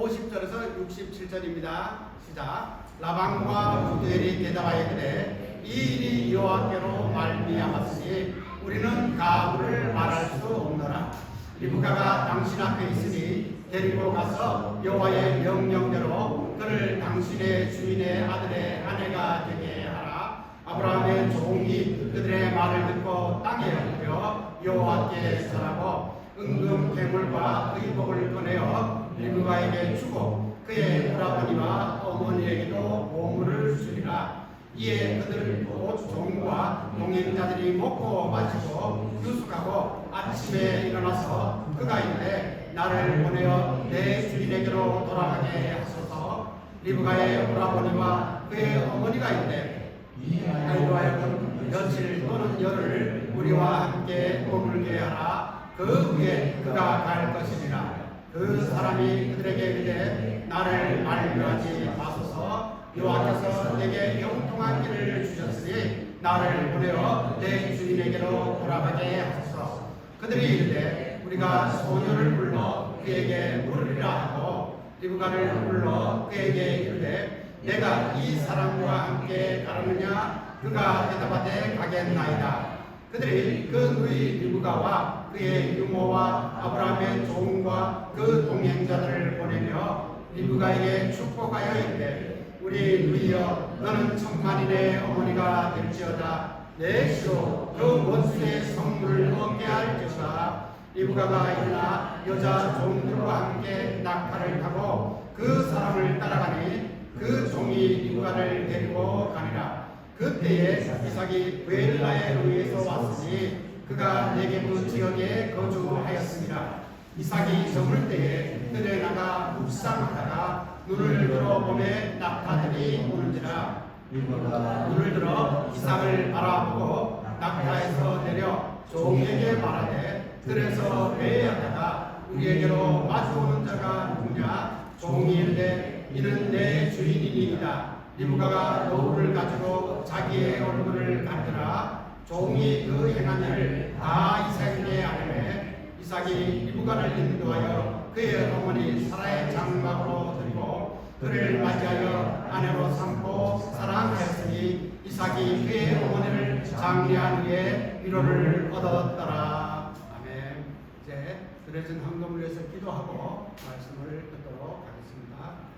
50절에서 67절입니다. 시작. 라반과 부두엘이 대답하여 그래 이 일이 여호와께로 말미암았으니 우리는 가부를 말할 수 없노라. 리브가가 당신 앞에 있으니 데리고 가서 여호와의 명령대로 그를 당신의 주인의 아들의 아내가 되게 하라. 아브라함의 종이 그들의 말을 듣고 땅에 엎드려 여호와께 절하고 은금 괴물과 의복을 꺼내어 리브가에게 주고 그의 오라버니와 어머니에게도 보물을 주리라. 이에 그들 곧 종과 동행자들이 먹고 마시고 유숙하고 아침에 일어나서 그가 이르되 나를 보내어 내 주인에게로 돌아가게 하소서. 리브가의 오라버니와 그의 어머니가 이르되 이 아이로 하여금 며칠 또는 열흘 우리와 함께 머물게 하라. 그 후에 그가 갈 것이니라. 그 사람이 그들에게 이르되 나를 만류하지 마소서. 여호와께서 내게 영통한 길을 주셨으니 나를 보내어 내 주인에게로 돌아가게 하소서. 그들이 이르되 우리가 소녀를 불러 그에게 물으리라 하고 리브가를 불러 그에게 이르되 내가 이 사람과 함께 가느냐. 그가 대답하되 가겠나이다. 그들이 그 누이 리브가와 그의 유모와 아브라함의 종과 그 동행자들을 보내며 리브가에게 축복하여 이르되 우리 누이여 너는 천만인의 어머니가 될지어다. 내 시로 그 원수의 성물을 얻게 할지어다. 리브가가 일어나 여자 종들과 함께 낙타를 타고 그 사람을 따라가니 그 종이 리브가를 데리고 가니라. 그때에 이삭이 브엘라에 의해서 왔으니 그가 네게부 지역에 거주하였습니다. 이삭이 저물 때에 들에 나가 묵상하다가 눈을 들어 보매 낙타들이 오는지라. 눈을 들어 이삭을 바라보고 낙타에서 내려 종에게 말하되 들에서 배회하다가 우리에게로 마주오는 자가 누구냐. 종이 이르되 이는 내 주인이니이다. 리브가가 노루를 가지고 자기의 얼굴을 가리더라. 종이 그 행한 일을 다 이삭에게 아뢰매 이삭이 리브가를 인도하여 그의 어머니 사라의 장막으로 드리고 그를 맞이하여 아내로 삼고 사랑하였으니 이삭이 그의 어머니를 장례한 후에 위로를 얻었더라. 아멘. 이제 드려진 헌금을 위해서 기도하고 말씀을 듣도록 하겠습니다.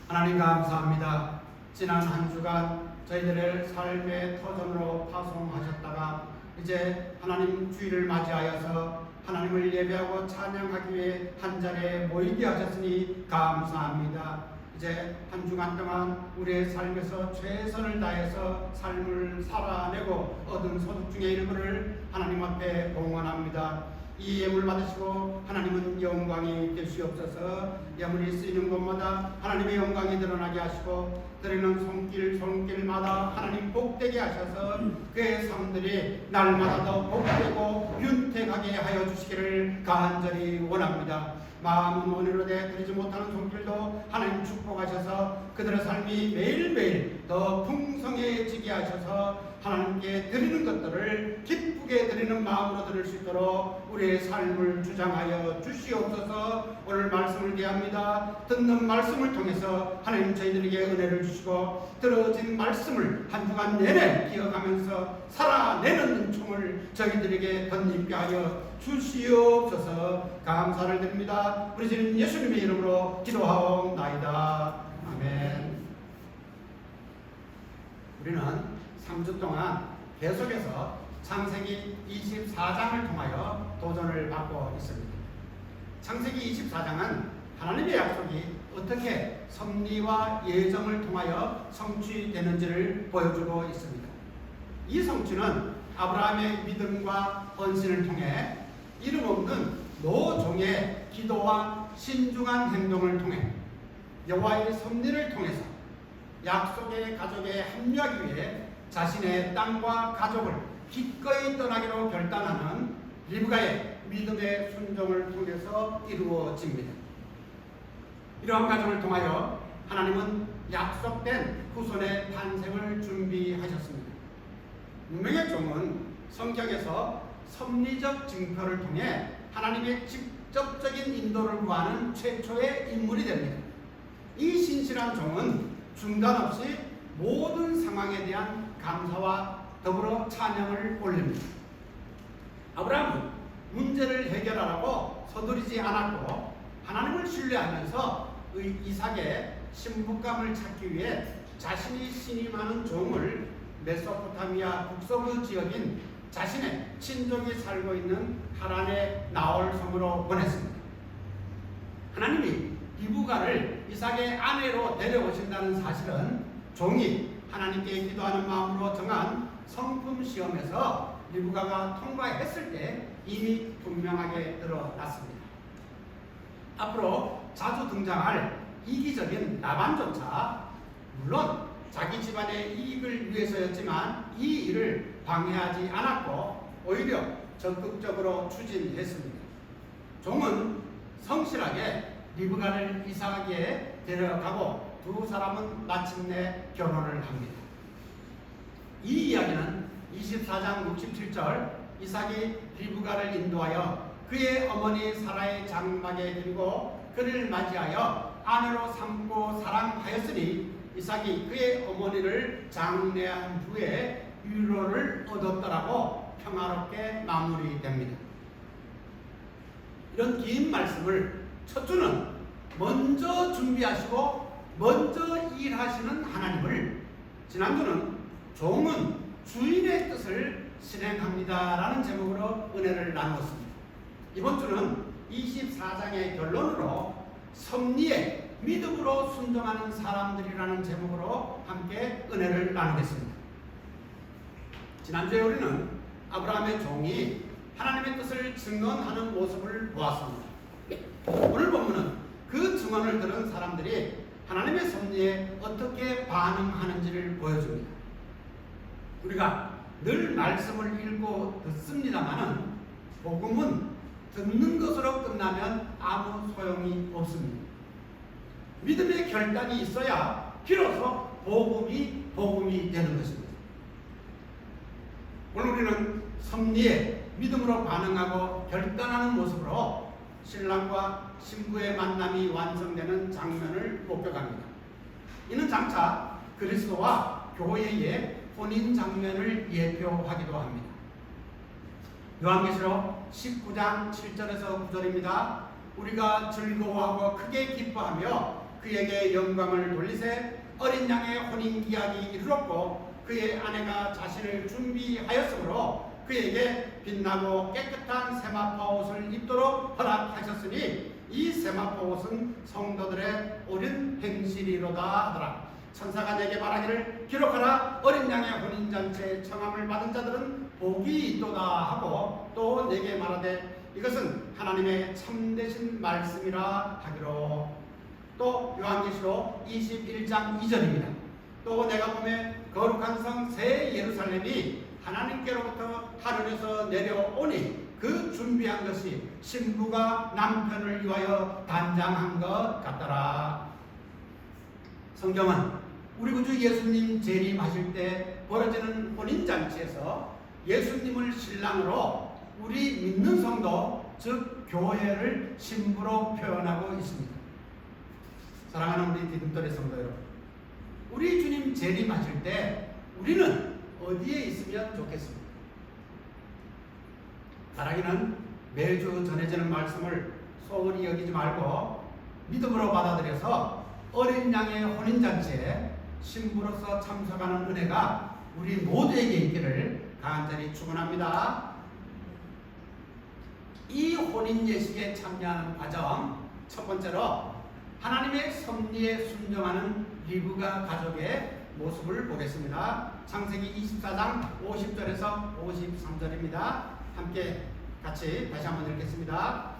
하나님 감사합니다. 지난 한 주간 저희들의 삶의 터전으로 파송하셨다가 이제 하나님 주일을 맞이하여서 하나님을 예배하고 찬양하기 위해 한 자리에 모이게 하셨으니 감사합니다. 이제 한 주간 동안 우리의 삶에서 최선을 다해서 삶을 살아내고 얻은 소득 중의 일부를 하나님 앞에 봉헌합니다. 이 예물 받으시고 하나님은 영광이 되시옵소서. 예물이 쓰이는 곳마다 하나님의 영광이 드러나게 하시고 드리는 손길마다 하나님 복되게 하셔서 그의 삶들이 날마다 더 복되고 윤택하게 하여 주시기를 간절히 원합니다. 마음은 원으로되 드리지 못하는 손길도 하나님 축복하셔서 그들의 삶이 매일매일 더 풍성해지게 하셔서 하나님께 드리는 것들을 기쁘게 드리는 마음으로 드릴 수 있도록 우리의 삶을 주장하여 주시옵소서. 오늘 말씀을 대합니다. 듣는 말씀을 통해서 하나님 저희들에게 은혜를 주시고 들어진 말씀을 한 주간 내내 기억하면서 살아내는 총을 저희들에게 덧입게 하여 주시옵소서. 감사를 드립니다. 우리 주님 예수님의 이름으로 기도하옵나이다. 아멘. 우리는 3주 동안 계속해서 창세기 24장을 통하여 도전을 받고 있습니다. 창세기 24장은 하나님의 약속이 어떻게 섭리와 예정을 통하여 성취되는지를 보여주고 있습니다. 이 성취는 아브라함의 믿음과 헌신을 통해 이름 없는 노종의 기도와 신중한 행동을 통해 여호와의 섭리를 통해서 약속의 가족에 합류하기 위해 자신의 땅과 가족을 기꺼이 떠나기로 결단하는 리브가의 믿음의 순종을 통해서 이루어집니다. 이러한 과정을 통하여 하나님은 약속된 후손의 탄생을 준비하셨습니다. 운명의 종은 성경에서 섭리적 증표를 통해 하나님의 직접적인 인도를 구하는 최초의 인물이 됩니다. 이 신실한 종은 중단 없이 모든 상황에 대한 감사와 더불어 찬양을 올립니다. 아브라함은 문제를 해결하라고 서두르지 않았고 하나님을 신뢰하면서 이삭의 신부감을 찾기 위해 자신이 신임하는 종을 메소포타미아 북서부 지역인 자신의 친족이 살고 있는 하란의 나홀 성으로 보냈습니다. 하나님이 리브가를 이삭의 아내로 데려오신다는 사실은 종이 하나님께 기도하는 마음으로 정한 성품 시험에서 리브가가 통과했을 때 이미 분명하게 드러났습니다. 앞으로 자주 등장할 이기적인 라반조차 물론 자기 집안의 이익을 위해서였지만 이 일을 방해하지 않았고 오히려 적극적으로 추진했습니다. 종은 성실하게 리브가를 이삭에게 데려가고 두 사람은 마침내 결혼을 합니다. 이 이야기는 24장 67절 이삭이 리브가를 인도하여 그의 어머니 사라의 장막에 들고 그를 맞이하여 아내로 삼고 사랑하였으니 이삭이 그의 어머니를 장례한 후에 위로를 얻었더라고 평화롭게 마무리됩니다. 이런 긴 말씀을 첫 주는 먼저 준비하시고 먼저 일하시는 하나님을, 지난주는 종은 주인의 뜻을 실행합니다라는 제목으로 은혜를 나누었습니다. 이번 주는 24장의 결론으로 섭리에 믿음으로 순종하는 사람들이라는 제목으로 함께 은혜를 나누겠습니다. 지난주에 우리는 아브라함의 종이 하나님의 뜻을 증언하는 모습을 보았습니다. 오늘 본문은 그 증언을 들은 사람들이 하나님의 섭리에 어떻게 반응하는지를 보여줍니다. 우리가 늘 말씀을 읽고 듣습니다마는 복음은 듣는 것으로 끝나면 아무 소용이 없습니다. 믿음의 결단이 있어야 비로소 복음이 되는 것입니다. 오늘 우리는 섭리에 믿음으로 반응하고 결단하는 모습으로 신랑과 신부의 만남이 완성되는 장면을 목격합니다. 이는 장차 그리스도와 교회의 혼인 장면을 예표하기도 합니다. 요한계시록 19장 7절에서 9절입니다. 우리가 즐거워하고 크게 기뻐하며 그에게 영광을 돌리세 어린 양의 혼인 기약이 이르렀고 그의 아내가 자신을 준비하였으므로 그에게 빛나고 깨끗한 세마포 옷을 입도록 허락하셨으니 이 세마포 옷은 성도들의 옳은 행실이로다 하더라. 천사가 내게 말하기를 기록하라 어린 양의 혼인잔치에 청함을 받은 자들은 복이 있도다 하고 또 내게 말하되 이것은 하나님의 참되신 말씀이라 하기로. 또 요한계시록 21장 2절입니다. 또 내가 보매 거룩한 성 새 예루살렘이 하나님께로부터 하늘에서 내려오니 그 준비한 것이 신부가 남편을 위하여 단장한 것 같더라. 성경은 우리 구주 예수님 재림하실 때 벌어지는 혼인잔치에서 예수님을 신랑으로 우리 믿는 성도 즉 교회를 신부로 표현하고 있습니다. 사랑하는 우리 디딤돌의 성도 여러분, 우리 주님 재림하실 때 우리는 어디에 있으면 좋겠습니까? 바라기는 매주 전해지는 말씀을 소홀히 여기지 말고 믿음으로 받아들여서 어린 양의 혼인잔치에 신부로서 참석하는 은혜가 우리 모두에게 있기를 간절히 축원합니다. 이 혼인 예식에 참여하는 과정, 첫 번째로 하나님의 섭리에 순종하는 리브가 가족의 모습을 보겠습니다. 창세기 24장 50절에서 53절입니다. 함께 같이 다시 한번 읽겠습니다.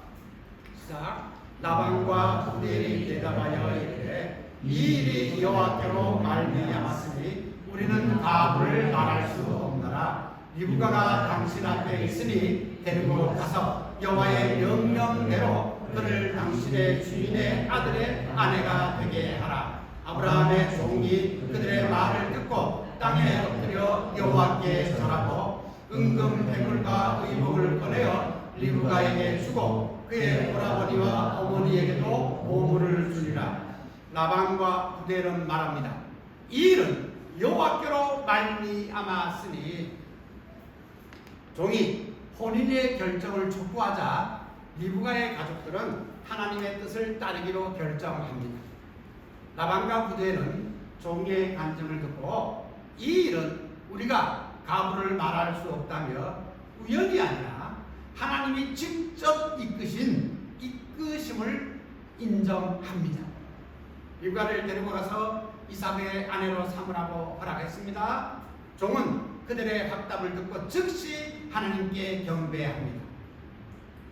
시작. 라반과 후대인이 대답하여 이르되 이 일이 여호와께로 말미암았으니 우리는 가부를 말할 수 없노라. 리브가가 당신 앞에 있으니 데리고 가서 여호와의 명령대로 그를 당신의 주인의 아들의 아내가 되게 하라. 아브라함의 종이 그들의 말을 듣고 땅에 엎드려 여호와께 절하고 은금 백물과 의복을 꺼내어 리브가에게 주고 그의 오라버니와 어머니에게도 보물을 주리라. 라반과 부델은 말합니다. 이 일은 여호와께로 말미암았으니. 종이 혼인의 결정을 촉구하자 리브가의 가족들은 하나님의 뜻을 따르기로 결정합니다. 라반과 부델은 종의 간증을 듣고 이 일은 우리가 가부를 말할 수 없다며 우연이 아니라 하나님이 직접 이끄심을 인정합니다. 리브가를 데리고 가서 이삭의 아내로 삼으라고 허락했습니다. 종은 그들의 확답을 듣고 즉시 하나님께 경배합니다.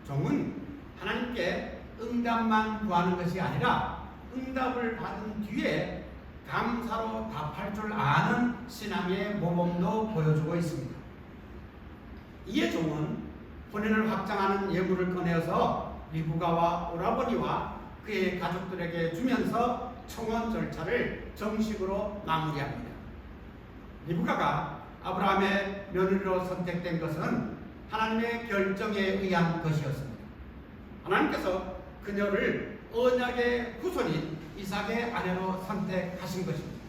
종은 하나님께 응답만 구하는 것이 아니라 응답을 받은 뒤에 감사로 답할 줄 아는 신앙의 모범도 보여주고 있습니다. 이에 종은 혼인을 확정하는 예물을 꺼내어서 리브가와 오라버니와 그의 가족들에게 주면서 청혼 절차를 정식으로 마무리합니다. 리브가가 아브라함의 며느리로 선택된 것은 하나님의 결정에 의한 것이었습니다. 하나님께서 그녀를 언약의 후손인 이삭의 아내로 선택하신 것입니다.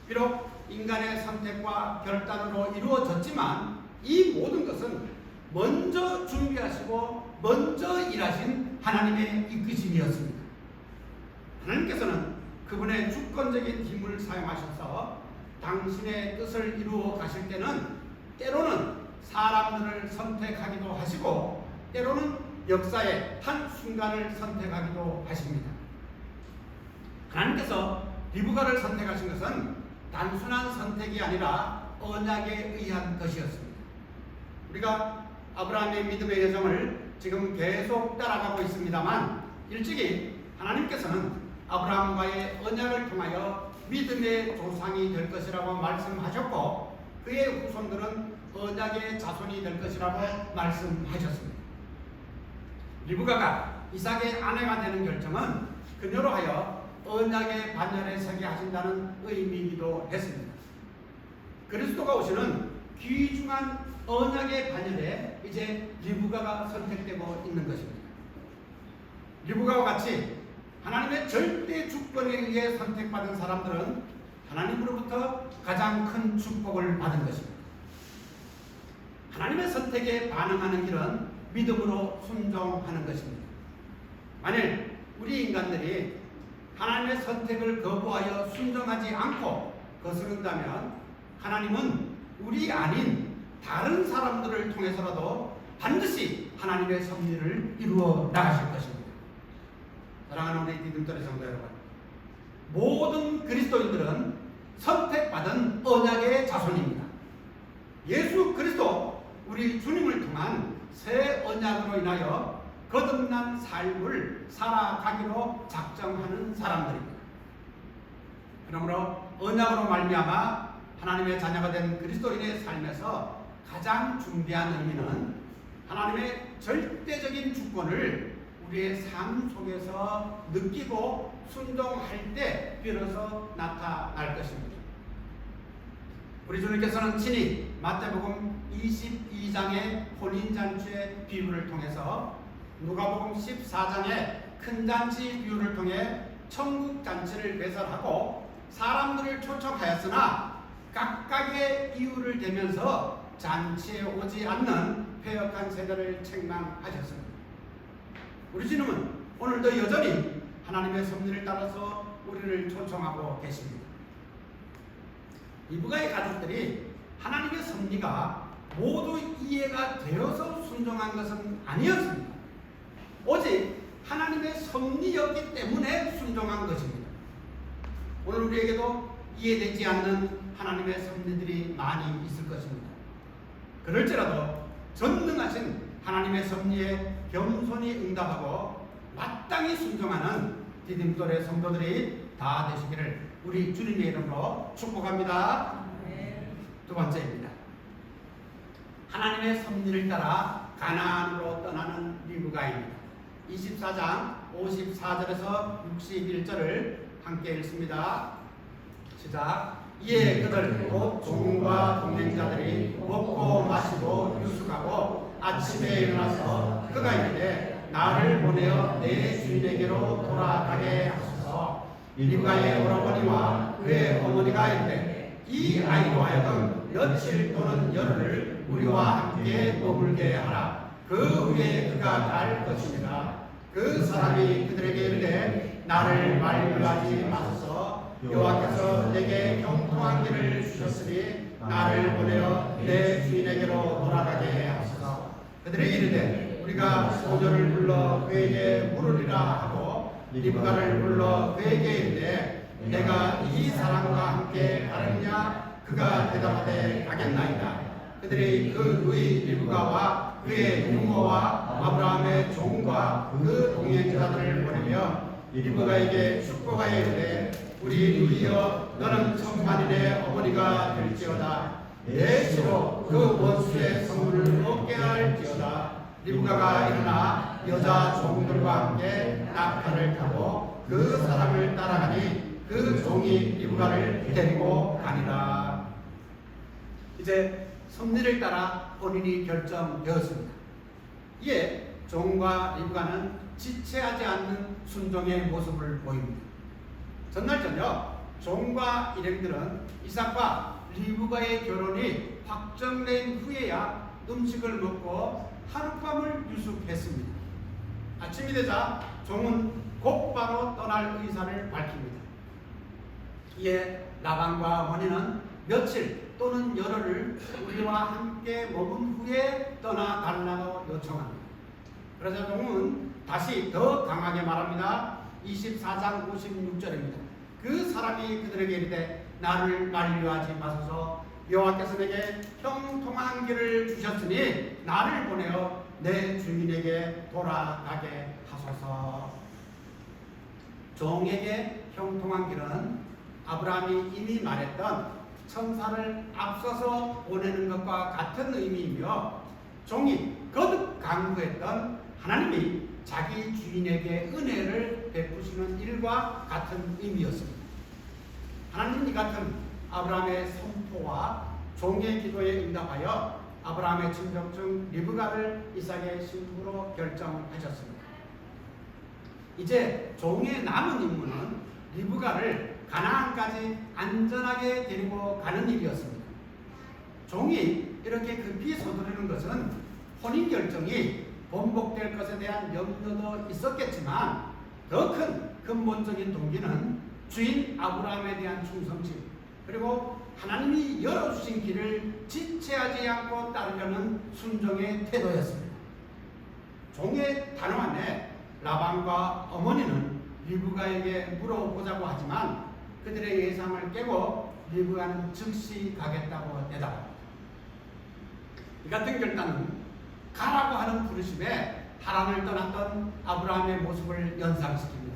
비록 인간의 선택과 결단으로 이루어졌지만 이 모든 것은 먼저 준비하시고 먼저 일하신 하나님의 이끄심이었습니다. 하나님께서는 그분의 주권적인 힘을 사용하셔서 당신의 뜻을 이루어 가실 때는 때로는 사람들을 선택하기도 하시고 때로는 역사의 한 순간을 선택하기도 하십니다. 하나님께서 리브가를 선택하신 것은 단순한 선택이 아니라 언약에 의한 것이었습니다. 우리가 아브라함의 믿음의 여정을 지금 계속 따라가고 있습니다만 일찍이 하나님께서는 아브라함과의 언약을 통하여 믿음의 조상이 될 것이라고 말씀하셨고 그의 후손들은 언약의 자손이 될 것이라고 말씀하셨습니다. 리브가가 이삭의 아내가 되는 결정은 그녀로 하여 언약의 반열에 서게 하신다는 의미이기도 했습니다. 그리스도가 오시는 귀중한 언약의 반열에 이제 리브가가 선택되고 있는 것입니다. 리브가와 같이 하나님의 절대 주권에 의해 선택받은 사람들은 하나님으로부터 가장 큰 축복을 받은 것입니다. 하나님의 선택에 반응하는 길은 믿음으로 순종하는 것입니다. 만일 우리 인간들이 하나님의 선택을 거부하여 순종하지 않고 거스른다면 하나님은 우리 아닌 다른 사람들을 통해서라도 반드시 하나님의 섭리를 이루어 나가실 것입니다. 사랑하는 우리 디딤돌의 성도 여러분, 모든 그리스도인들은 선택받은 언약의 자손입니다. 예수 그리스도 우리 주님을 통한 새 언약으로 인하여 거듭난 삶을 살아가기로 작정하는 사람들입니다. 그러므로 언약으로 말미암아 하나님의 자녀가 된 그리스도인의 삶에서 가장 중대한 의미는 하나님의 절대적인 주권을 우리의 삶 속에서 느끼고 순종할 때 비로소 나타날 것입니다. 우리 주님께서는 친히 마태복음 22장의 혼인잔치의 비유를 통해서 누가복음 14장의 큰 잔치 비유를 통해 천국잔치를 배설하고 사람들을 초청하였으나 각각의 이유를 대면서 잔치에 오지 않는 패역한 세대를 책망하셨습니다. 우리 주님은 오늘도 여전히 하나님의 섭리를 따라서 우리를 초청하고 계십니다. 리브가의 가족들이 하나님의 섭리가 모두 이해가 되어서 순종한 것은 아니었습니다. 오직 하나님의 섭리였기 때문에 순종한 것입니다. 오늘 우리에게도 이해되지 않는 하나님의 섭리들이 많이 있을 것입니다. 그럴지라도 전능하신 하나님의 섭리에 겸손히 응답하고 마땅히 순종하는 디딤돌의 성도들이 다 되시기를 우리 주님의 이름으로 축복합니다. 두 번째입니다. 하나님의 섭리를 따라 가나안으로 떠나는 리브가입니다. 24장 54절에서 61절을 함께 읽습니다. 시작. 이에 그들 곧 종과 동행자들이 먹고 마시고 유숙하고 아침에 일어나서 그가 이르되 나를 보내어 내 주인에게로 돌아가게 하소서. 리브가의 오라버니와 그의 어머니가 이르되 이 아이로 하여금 며칠 또는 열흘을 우리와 함께 머물게 하라. 그 후에 그가 갈 것입니다. 그 사람이 그들에게 이르되 나를 만류하지 마소서. 여호와께서 내게 형통한 길을 주셨으니 나를 보내어 내 주인에게로 돌아가게 하소서. 그들에게 이르되 우리가 소녀를 불러 그에게 물으리라 하고 리브가를 불러 그에게 이르되 내가 이 사람과 함께 가느냐? 그가 대답하되 가겠나이다. 그들이 그 누이 리브가와 그의 유모와 아브라함의 종과 그 동행자들을 보내며 리브가에게 축복하여 이르되 우리 누이여 너는 천만인의 어머니가 될지어다. 내 시로 그 원수의 성문을 얻게 할지어다. 리브가가 일어나 여자 종들과 함께 낙타를 타고 그 사람을 따라가니 그 종이 리브가를 데리고 가니라. 이제 섭리를 따라 혼인이 결정되었습니다. 이에 종과 리브가는 지체하지 않는 순종의 모습을 보입니다. 전날 저녁 종과 일행들은 이삭과 리브가의 결혼이 확정된 후에야 음식을 먹고 하룻밤을 유숙했습니다. 아침이 되자 종은 곧바로 떠날 의사를 밝힙니다. 이에 라반과 어머니는 며칠 또는 열흘을 우리와 함께 머문 후에 떠나달라고 요청합니다. 그러자 종은 다시 더 강하게 말합니다. 24장 56절입니다. 그 사람이 그들에게 이르되 나를 만류하지 마소서. 여호와께서 내게 형통한 길을 주셨으니 나를 보내어 내 주인에게 돌아가게 하소서. 종에게 형통한 길은 아브라함이 이미 말했던 천사를 앞서서 보내는 것과 같은 의미이며 종이 거듭 강구했던 하나님이 자기 주인에게 은혜를 베푸시는 일과 같은 의미였습니다. 하나님은 이 같은 아브라함의 선포와 종의 기도에 응답하여 아브라함의 친족 중 리브가를 이삭의 신부로 결정하셨습니다. 이제 종의 남은 임무는 리브가를 가나안까지 안전하게 데리고 가는 일이었습니다. 종이 이렇게 급히 서두르는 것은 혼인 결정이 번복될 것에 대한 염려도 있었겠지만 더 큰 근본적인 동기는 주인 아브라함에 대한 충성심, 그리고 하나님이 열어주신 길을 지체하지 않고 따르려는 순종의 태도였습니다. 종의 단호 안에 라반과 어머니는 리브가에게 물어보자고 하지만 그들의 예상을 깨고 리브가는 즉시 가겠다고 대답합니다. 이 같은 결단은 가라고 하는 부르심에 하란을 떠났던 아브라함의 모습을 연상시킵니다.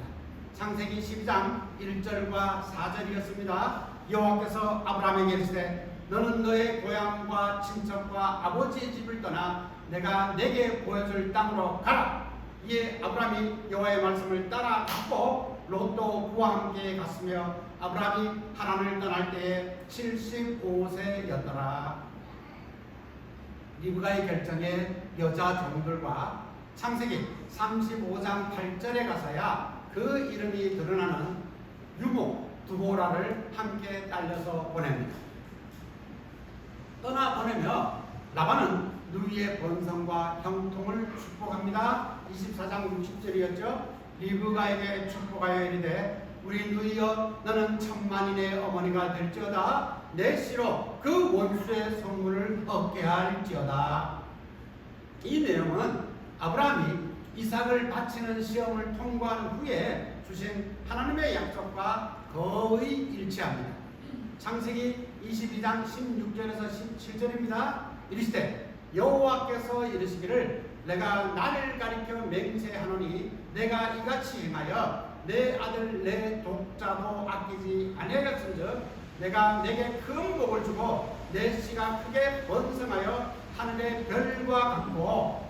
창세기 12장 1절과 4절이었습니다. 여호와께서 아브라함에게 이르시되 너는 너의 고향과 친척과 아버지의 집을 떠나 내가 내게 보여줄 땅으로 가라. 이에 아브라함이 여호와의 말씀을 따라 갔고 롯도 그와 함께 갔으며 아브라함이 하란을 떠날 때에 75세였더라. 리브가의 결정에 여자 종들과 창세기 35장 8절에 가서야 그 이름이 드러나는 유모 두보라를 함께 딸려서 보냅니다. 떠나보내며 라반은 누이의 번성과 형통을 축복합니다. 24장 60절이었죠. 리브가에게 축복하여 이르되 우리 누이여 너는 천만인의 어머니가 될지어다. 내 씨로 그 원수의 성문을 얻게 할지어다. 이 내용은 아브라함이 이삭을 바치는 시험을 통과한 후에 주신 하나님의 약속과 거의 일치합니다. 창세기 22장 16절에서 17절입니다. 이르시되 여호와께서 이르시기를 내가 나를 가리켜 맹세하노니 내가 이같이 행하여 내 아들 내 독자도 아끼지 아니하였은즉 내가 내게 큰 복을 주고 내 씨가 크게 번성하여 하늘의 별과 같고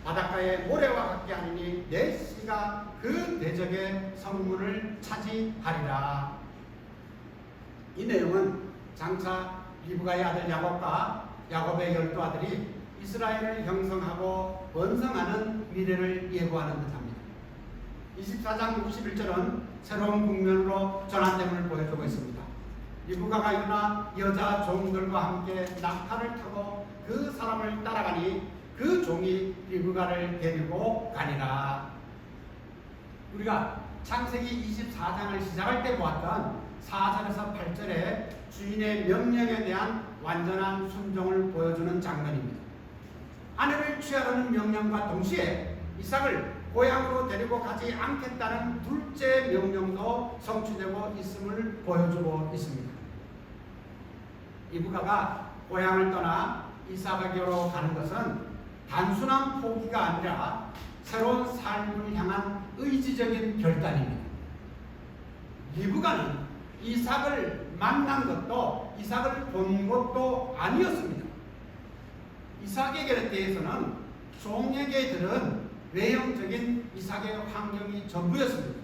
바닷가의 모래와 같게 하리니 내 씨가 그 대적의 성문을 차지하리라. 이 내용은 장차 리브가의 아들 야곱과 야곱의 12 아들이 이스라엘을 형성하고 번성하는 미래를 예고하는 듯합니다. 24장 61절은 새로운 국면으로 전환됨을 보여주고 있습니다. 리브가가 일어나 여자 종들과 함께 낙타를 타고 그 사람을 따라가니 그 종이 리브가를 데리고 가니라. 우리가 창세기 24장을 시작할 때 보았던 4절에서 8절의 주인의 명령에 대한 완전한 순종을 보여주는 장면입니다. 아내를 취하라는 명령과 동시에 이삭을 고향으로 데리고 가지 않겠다는 둘째 명령도 성취되고 있음을 보여주고 있습니다. 리브가가 고향을 떠나 이삭에게로 가는 것은 단순한 포기가 아니라 새로운 삶을 향한 의지적인 결단입니다. 리브가는 이삭을 만난 것도 이삭을 본 것도 아니었습니다. 이삭에게 대해서는 종에게 들은 외형적인 이삭의 환경이 전부였습니다.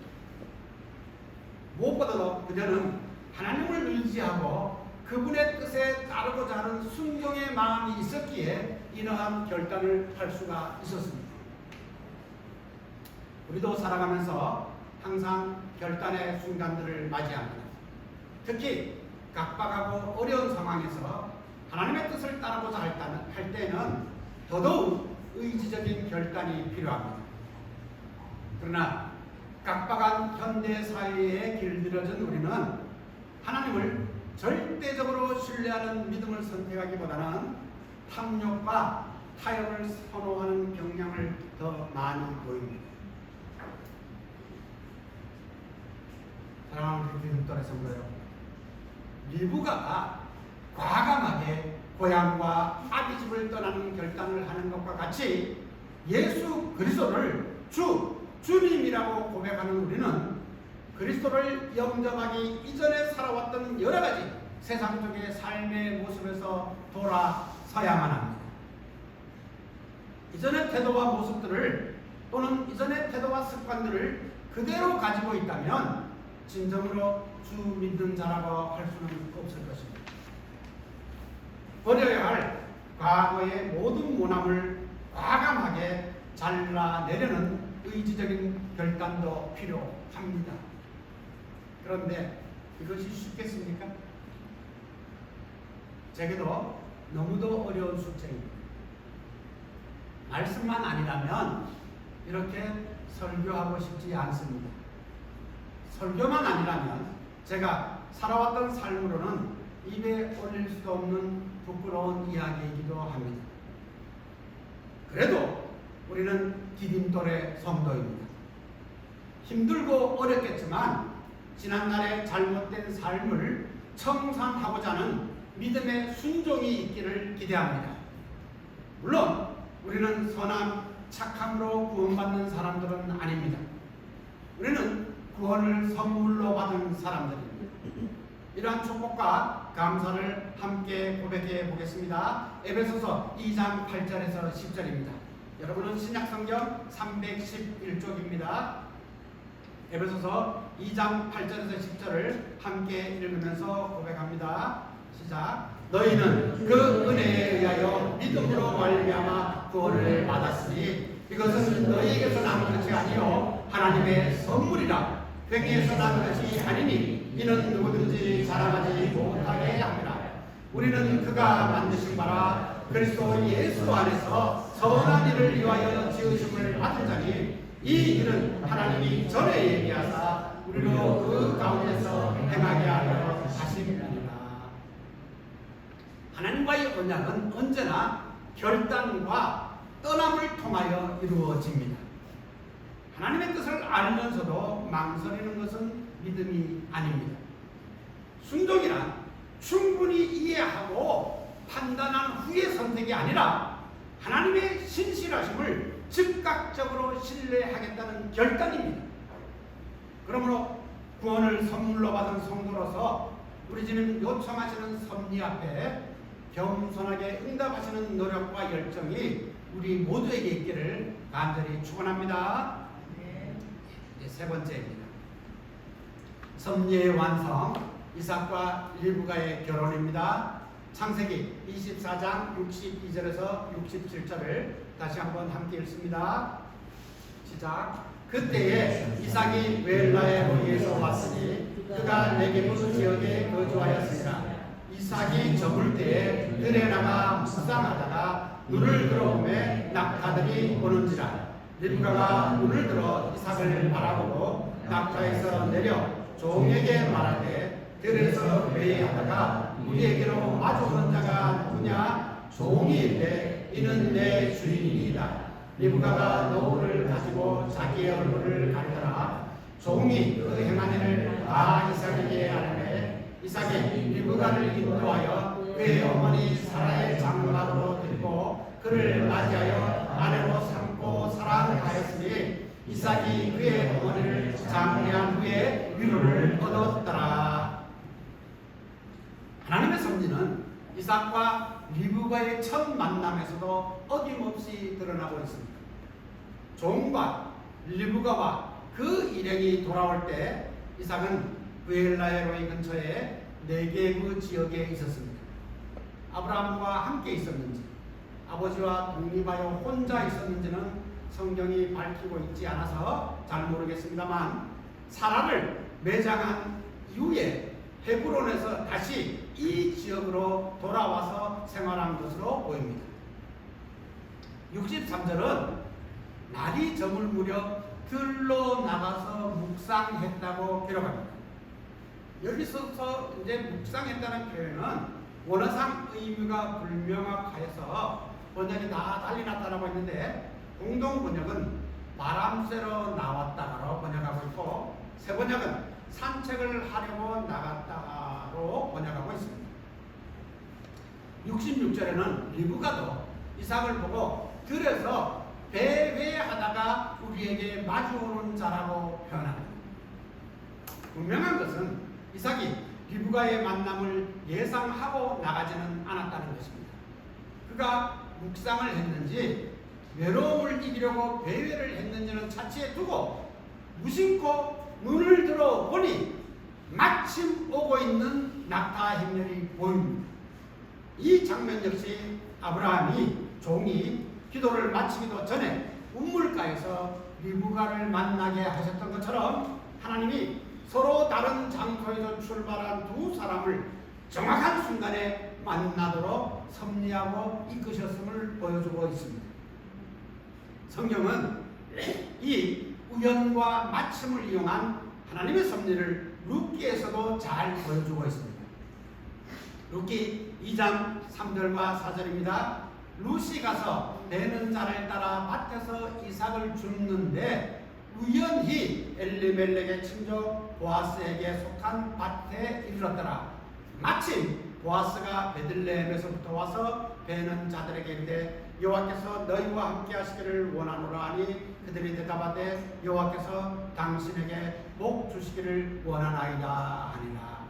무엇보다도 그녀는 하나님을 의지하고 그분의 뜻에 따르고자 하는 순종의 마음이 있었기에 이러한 결단을 할 수가 있었습니다. 우리도 살아가면서 항상 결단의 순간들을 맞이합니다. 특히 각박하고 어려운 상황에서 하나님의 뜻을 따르고자 할 때는 더더욱 의지적인 결단이 필요합니다. 그러나 각박한 현대 사회에 길들여진 우리는 하나님을 절대적으로 신뢰하는 믿음을 선택하기보다는 탐욕과 타협을 선호하는 경향을 더 많이 보입니다. 사랑하는 기독교의 성도 여러분, 리브가가 과감하게 고향과 아비집을 떠나는 결단을 하는 것과 같이 예수 그리스도를 주님이라고 고백하는 우리는 그리스도를 영접하기 이전에 살아왔던 여러 가지 세상적인 삶의 모습에서 돌아서야만 합니다. 이전의 태도와 모습들을 또는 이전의 태도와 습관들을 그대로 가지고 있다면 진정으로 주 믿는 자라고 할 수는 없을 것입니다. 버려야 할 과거의 모든 모함을 과감하게 잘라내려는 의지적인 결단도 필요합니다. 그런데 이것이 쉽겠습니까? 제게도 너무도 어려운 숙제입니다. 말씀만 아니라면 이렇게 설교하고 싶지 않습니다. 설교만 아니라면 제가 살아왔던 삶으로는 입에 올릴 수도 없는 부끄러운 이야기이기도 합니다. 그래도 우리는 디딤돌의 성도입니다. 힘들고 어렵겠지만 지난날의 잘못된 삶을 청산하고자 하는 믿음의 순종이 있기를 기대합니다. 물론 우리는 선한 착함으로 구원받는 사람들은 아닙니다. 우리는 구원을 선물로 받은 사람들입니다. 이러한 축복과 감사를 함께 고백해 보겠습니다. 에베소서 2장 8절에서 10절입니다. 여러분은 신약성경 311쪽입니다. 에베소서 2장 8절에서 10절을 함께 읽으면서 고백합니다. 시작. 너희는 그 은혜에 의하여 믿음으로 말미암아 구원을 받았으니 이것은 너희에게서 난 것이 아니요 하나님의 선물이라. 횡에서 난 것이 아니니 이는 누구든지 자랑하지 못하게 합니다. 우리는 그가 만드신 바라 그리스도 예수 안에서 선한 일을 위하여 지으심을 받은 자니 이 일은 하나님이 전에 예비하사 우리로 그 가운데서 행하게 하려 하심이니라. 하나님과의 언약은 언제나 결단과 떠남을 통하여 이루어집니다. 하나님의 뜻을 알면서도 망설이는 것은 믿음이 아닙니다. 순종이란 충분히 이해하고 판단한 후의 선택이 아니라 하나님의 신실하심을 즉각적으로 신뢰하겠다는 결단입니다. 그러므로 구원을 선물로 받은 성도로서 우리 주님 요청하시는 섭리 앞에 겸손하게 응답하시는 노력과 열정이 우리 모두에게 있기를 간절히 축원합니다. 이제 세 번째입니다. 섭리의 완성, 이삭과 리브가의 결혼입니다. 창세기 24장 62절에서 67절을 다시 한번 함께 읽습니다. 시작. 그때에 이삭이 벨라에 의해서 왔으니 그가 네게부 지역에 거주하였으니라. 이삭이 저물 때에 들에 나가 묵상하다가 눈을 들어보매 낙타들이 오는지라. 립가가 눈을 들어 이삭을 바라보고 낙타에서 내려 종에게 말하되 들에서 회의하다가 우리에게로 마주오는 자가 누구냐? 종이 이르되 이는 내 주인이니이다. 리브가가 노후를 가지고 자기의 얼굴을 가리더라. 종이 그 행한 일을 다 이삭에게 아뢰매 이삭이 리브가를 인도하여 그의 어머니 사라의 장막으로 들고 그를 맞이하여 아내로 삼고 사랑하였으니 이삭이 그의 어머니를 장례한 후에 위로를 얻었더라. 하나님의 섭리는 이삭과 리브가의 첫 만남에서도 어김없이 드러나고 있습니다. 종과 리브가와 그 일행이 돌아올 때 이삭은 브엘라헤로이 근처에 네게부 지역에 있었습니다. 아브라함과 함께 있었는지 아버지와 독립하여 혼자 있었는지는 성경이 밝히고 있지 않아서 잘 모르겠습니다만 사라를 매장한 이후에 헤브론에서 다시 이 지역으로 돌아와서 생활한 것으로 보입니다. 63절은 날이 저물 무렵 들로 나가서 묵상했다고 기록합니다. 여기서 이제 묵상했다는 표현은 원어상 의미가 불명확해서 번역이 다 달리 났다라고 했는데 공동 번역은 바람 쐬러 나왔다로 번역하고 있고 새 번역은 산책을 하려고 나갔다로 번역하고 있습니다. 66절에는 리브가도 이삭을 보고 들에서 배회하다가 우리에게 마주오는 자라고 표현합니다. 분명한 것은 이삭이 리브가의 만남을 예상하고 나가지는 않았다는 것입니다. 그가 묵상을 했는지 외로움을 이기려고 배회를 했는지는 차치에 두고 무심코 눈을 들어 보니 마침 오고 있는 낙타 행렬이 보입니다. 이 장면 역시 아브라함이 종이 기도를 마치기도 전에 우물가에서 리브가를 만나게 하셨던 것처럼 하나님이 서로 다른 장소에서 출발한 두 사람을 정확한 순간에 만나도록 섭리하고 이끄셨음을 보여주고 있습니다. 성경은 이 우연과 마침을 이용한 하나님의 섭리를 룻기에서도 잘 보여주고 있습니다. 룻기 2장 3절과 4절입니다. 룻이 가서 베는 자를 따라 밭에서 이삭을 줍는데 우연히 엘리멜렉의 친족 보아스에게 속한 밭에 이르렀더라. 마침 보아스가 베들레헴에서부터 와서 베는 자들에게 이르되 여호와께서 너희와 함께 하시기를 원하노라 하니 그들이 대답하되 여호와께서 당신에게 복 주시기를 원하나이다 하니라.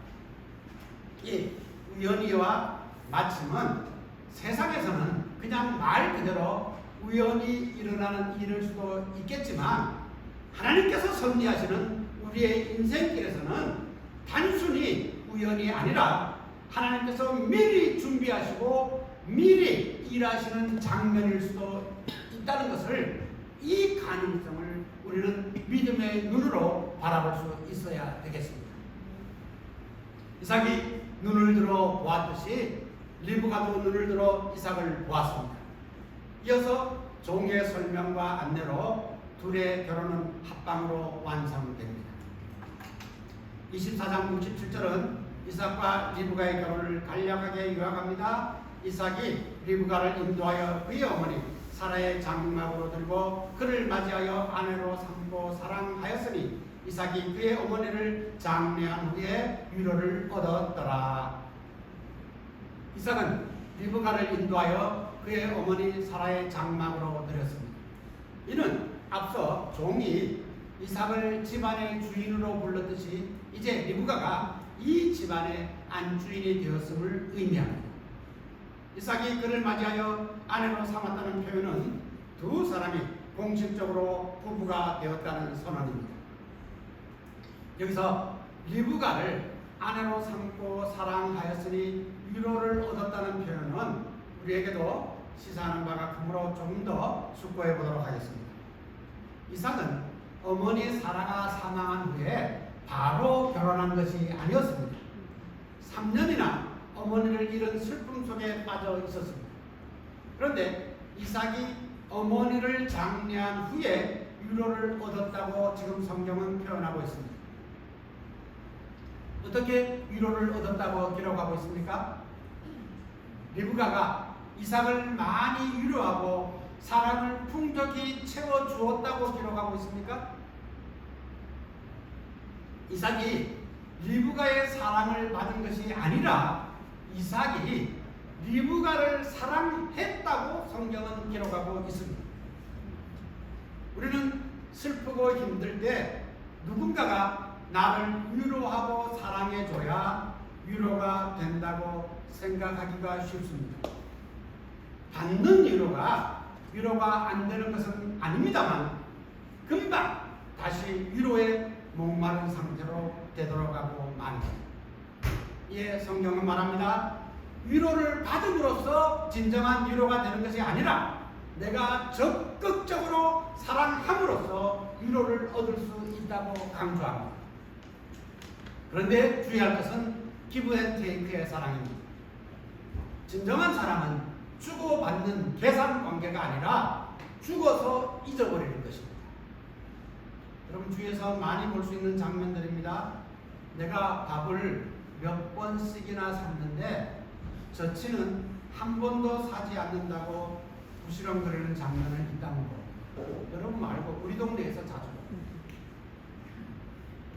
이 우연히와 마침은 세상에서는 그냥 말 그대로 우연히 일어나는 일일 수도 있겠지만 하나님께서 섭리하시는 우리의 인생길에서는 단순히 우연이 아니라 하나님께서 미리 준비하시고 미리 일하시는 장면일 수도 있다는 것을 이 가능성을 우리는 믿음의 눈으로 바라볼 수 있어야 되겠습니다. 이삭이 눈을 들어 보았듯이 리브가도 눈을 들어 이삭을 보았습니다. 이어서 종의 설명과 안내로 둘의 결혼은 합방으로 완성됩니다. 24장 67절은 이삭과 리브가의 결혼을 간략하게 요약합니다. 이삭이 리브가를 인도하여 그의 어머니 사라의 장막으로 들고 그를 맞이하여 아내로 삼고 사랑하였으니 이삭이 그의 어머니를 장례한 후에 위로를 얻었더라. 이삭은 리브가를 인도하여 그의 어머니 사라의 장막으로 들였습니다. 이는 앞서 종이 이삭을 집안의 주인으로 불렀듯이 이제 리브가가 이 집안의 안주인이 되었음을 의미합니다. 이삭이 그를 맞이하여 아내로 삼았다는 표현은 두 사람이 공식적으로 부부가 되었다는 선언입니다. 여기서 리브가를 아내로 삼고 사랑하였으니 위로를 얻었다는 표현은 우리에게도 시사하는 바가 크므로 조금 더 숙고해 보도록 하겠습니다. 이삭은 어머니 사라가 사망한 후에 바로 결혼한 것이 아니었습니다. 3년이나 어머니를 잃은 슬픔 속에 빠져 있었습니다. 그런데 이삭이 어머니를 장례한 후에 위로를 얻었다고 지금 성경은 표현하고 있습니다. 어떻게 위로를 얻었다고 기록하고 있습니까? 리브가가 이삭을 많이 위로하고 사랑을 풍족히 채워주었다고 기록하고 있습니까? 이삭이 리브가의 사랑을 받은 것이 아니라 이삭이 리브가를 사랑했다고 성경은 기록하고 있습니다. 우리는 슬프고 힘들 때 누군가가 나를 위로하고 사랑해줘야 위로가 된다고 생각하기가 쉽습니다. 받는 위로가 안 되는 것은 아닙니다만 금방 다시 위로에 목마른 상태로 되돌아가고 맙니다. 예, 성경은 말합니다. 위로를 받음으로써 진정한 위로가 되는 것이 아니라 내가 적극적으로 사랑함으로써 위로를 얻을 수 있다고 강조합니다. 그런데 주의할 것은 기브 앤 테이크의 사랑입니다. 진정한 사랑은 주고받는 계산 관계가 아니라 죽어서 잊어버리는 것입니다. 여러분 주위에서 많이 볼 수 있는 장면들입니다. 내가 밥을 몇 번씩이나 샀는데 저치는 한 번도 사지 않는다고 부시렁거리는 장면을 있다는 거. 여러분 말고 우리 동네에서 자주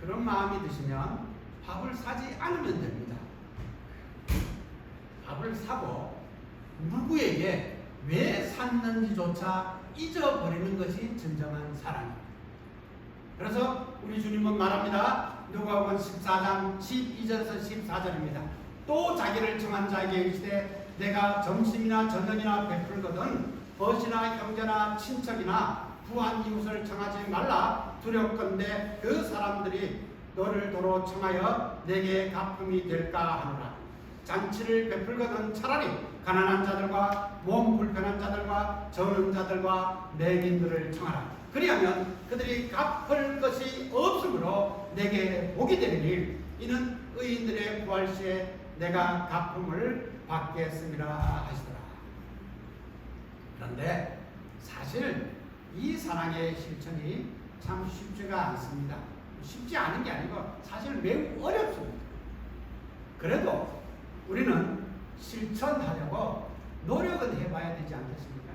그런 마음이 드시면 밥을 사지 않으면 됩니다. 밥을 사고 누구에게 왜 샀는지조차 잊어버리는 것이 진정한 사랑입니다. 그래서 우리 주님은 말합니다. 누가복음 14장 12절에서 14절입니다. 또 자기를 청한 자에게 이르시되 내가 점심이나 저녁이나 베풀거든 벗이나 형제나 친척이나 부한 이웃을 청하지 말라. 두렵건대 그 사람들이 너를 도로 청하여 내게 갚음이 될까 하노라. 잔치를 베풀거든 차라리 가난한 자들과 몸 불편한 자들과 저는 자들과 맹인들을 청하라. 그리하면 그들이 갚을 것이 없으므로 내게 복이 되리니 이는 의인들의 부활시에 내가 갚음을 받겠음이라 하시더라. 그런데 사실 이 사랑의 실천이 참 쉽지가 않습니다. 쉽지 않은 게 아니고 사실 매우 어렵습니다. 그래도 우리는 실천하려고 노력은 해봐야 되지 않겠습니까?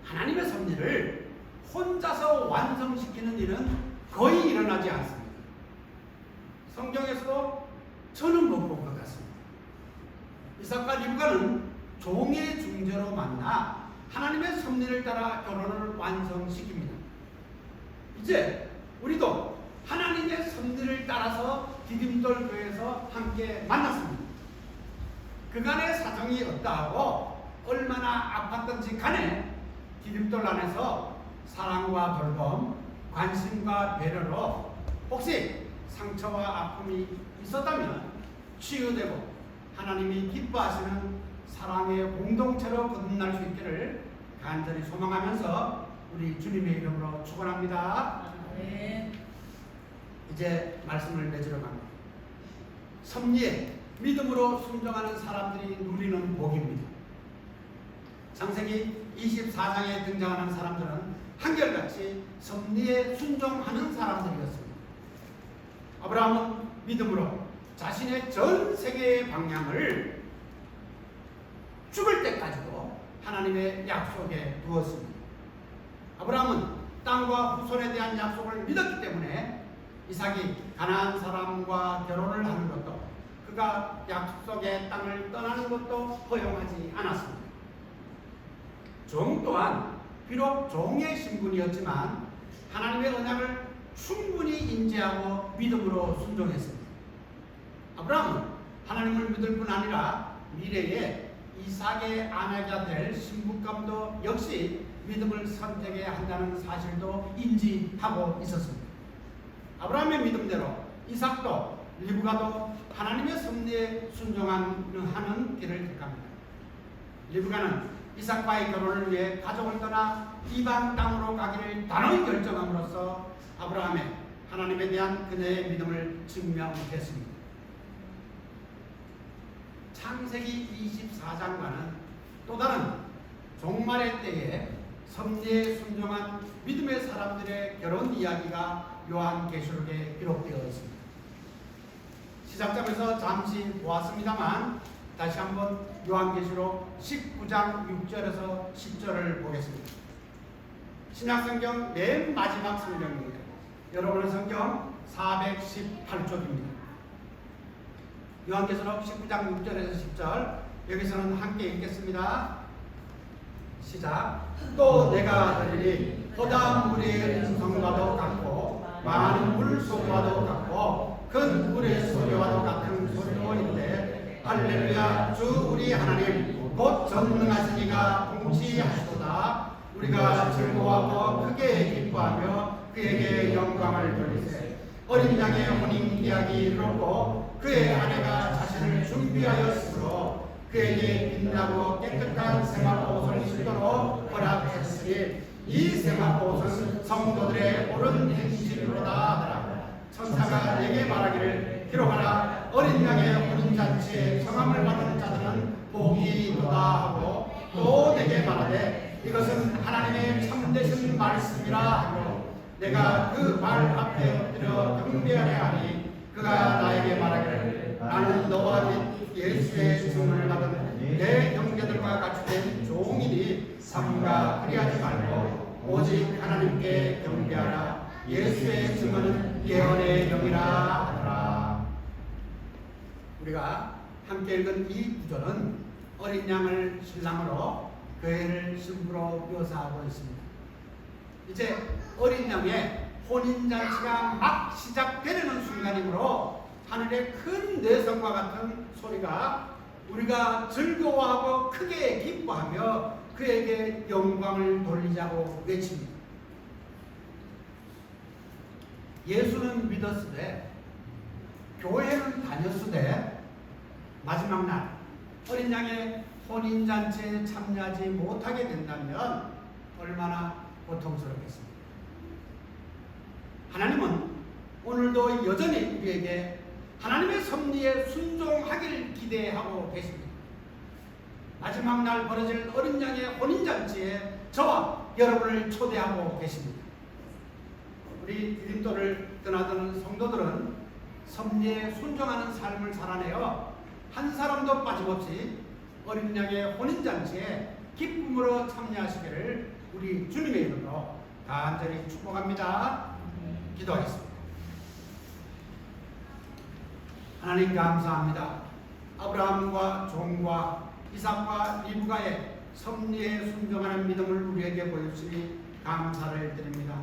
하나님의 섭리를 혼자서 완성시키는 일은 거의 일어나지 않습니다. 성경에서도 저는 못 본 것 같습니다. 이삭과 리브가는 종의 중재로 만나 하나님의 섭리를 따라 결혼을 완성시킵니다. 이제 우리도 하나님의 섭리를 따라서 디딤돌 교회에서 함께 만났습니다. 그간의 사정이 어떠하고 얼마나 아팠던지 간에 디딤돌 안에서 사랑과 돌봄, 관심과 배려로 혹시 상처와 아픔이 있었다면 치유되고 하나님이 기뻐하시는 사랑의 공동체로 거듭날 수 있기를 간절히 소망하면서 우리 주님의 이름으로 축원합니다. 네. 이제 말씀을 맺으러 갑니다. 섭리에 믿음으로 순종하는 사람들이 누리는 복입니다. 창세기 24장에 등장하는 사람들은 한결같이 섭리에 순종하는 사람들이었습니다. 아브라함은 믿음으로 자신의 전 세계의 방향을 죽을 때까지도 하나님의 약속에 두었습니다. 아브라함은 땅과 후손에 대한 약속을 믿었기 때문에 이삭이 가나안 사람과 결혼을 하는 것도 그가 약속의 땅을 떠나는 것도 허용하지 않았습니다. 종 또한 비록 종의 신분이었지만 하나님의 언약을 충분히 인지하고 믿음으로 순종했습니다. 아브라함은 하나님을 믿을 뿐 아니라 미래에 이삭의 아내가 될 신부감도 역시 믿음을 선택해야 한다는 사실도 인지하고 있었습니다. 아브라함의 믿음대로 이삭도 리브가도 하나님의 섭리에 순종하는 길을 택합니다. 리브가는 이삭과의 결혼을 위해 가족을 떠나 이방 땅으로 가기를 단호히 결정함으로써 아브라함의 하나님에 대한 그녀의 믿음을 증명했습니다. 창세기 24장과는 또 다른 종말의 때에 섭리에 순종한 믿음의 사람들의 결혼 이야기가 요한계시록에 기록되어 있습니다. 시작점에서 잠시 보았습니다만 다시 한번 요한계시록 19장 6절에서 10절을 보겠습니다. 신약성경 맨 마지막 성경입니다. 여러분의 성경 418쪽입니다. 요한계시록 19장 6절에서 10절 여기서는 함께 읽겠습니다. 시작. 또 내가 들으니 허다한 물의 음성과도 같고 많은 물 소리와도 같고 큰 물의 소리와도 같은 소리로 있는데 할렐루야 주 우리 하나님 곧 전능하신 이가 통치하시도다. 우리가 즐거워하고 크게 기뻐하며 그에게 영광을 돌리세. 어린 양의 혼인 계약이 이르렀고 그의 아내가 자신을 준비하였으므로 그에게 빛나고 깨끗한 세마포옷을 입도록 허락했으니 이 세마포옷은 성도들의 옳은 행실이로다 하더라. 천사가 내게 말하기를 기록하라. 어린 양의 혼인잔치에 청함을 받은 자들은 복이 있도다 하고 또 내게 말하되 이것은 하나님의 참되신 말씀이라 하고 내가 그 발 앞에 엎드려 경배하려 하니 그가 나에게 말하기를 나는 너와 예수의 증언을 받은 내 형제들과 같이 된 종이니 삼가 그리하지 말고 오직 하나님께 경배하라. 예수의 증언은 예언의 영이라 하더라. 우리가 함께 읽은 이 구절은 어린 양을 신랑으로 교회를 신부로 묘사하고 있습니다. 이제 어린 양의 혼인잔치가 막 시작되는 순간이므로 하늘의 큰 내성과 같은 소리가 우리가 즐거워하고 크게 기뻐하며 그에게 영광을 돌리자고 외칩니다. 예수는 믿었으되 교회는 다녔으되 마지막 날 어린 양의 혼인잔치에 참여하지 못하게 된다면 얼마나 고통스럽겠습니까? 하나님은 오늘도 여전히 우리에게 하나님의 섭리에 순종하기를 기대하고 계십니다. 마지막 날 벌어질 어린 양의 혼인잔치에 저와 여러분을 초대하고 계십니다. 우리 디딤돌을 떠나던 성도들은 섭리에 순종하는 삶을 살아내어 한 사람도 빠짐없이 어린 양의 혼인잔치에 기쁨으로 참여하시기를 우리 주님의 이름으로 간절히 축복합니다. 기도하겠습니다. 하나님 감사합니다. 아브라함과 종과 이삭과 리브가의 섭리에 순종하는 믿음을 우리에게 보여주시니 감사를 드립니다.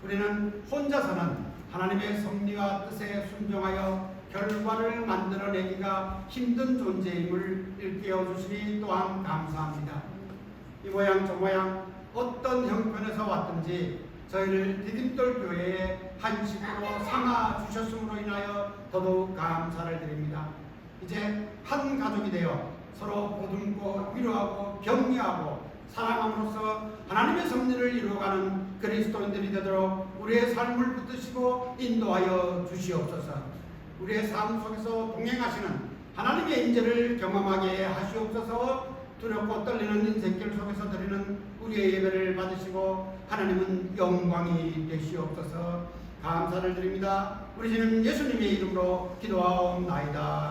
우리는 혼자서는 하나님의 섭리와 뜻에 순종하여 결과를 만들어내기가 힘든 존재임을 일깨워 주시니 또한 감사합니다. 이 모양 저 모양 어떤 형편에서 왔든지 저희를 디딤돌 교회에 한식으로 삼아 주셨음으로 인하여 더더욱 감사를 드립니다. 이제 한 가족이 되어 서로 보듬고 위로하고 격려하고 사랑함으로써 하나님의 섭리를 이루어가는 그리스도인들이 되도록 우리의 삶을 붙드시고 인도하여 주시옵소서. 우리의 삶 속에서 동행하시는 하나님의 인재를 경험하게 하시옵소서. 두렵고 떨리는 인생길 속에서 드리는 우리의 예배를 받으시고 하나님은 영광이 되시옵소서. 감사를 드립니다. 우리 주님 예수님의 이름으로 기도하옵나이다.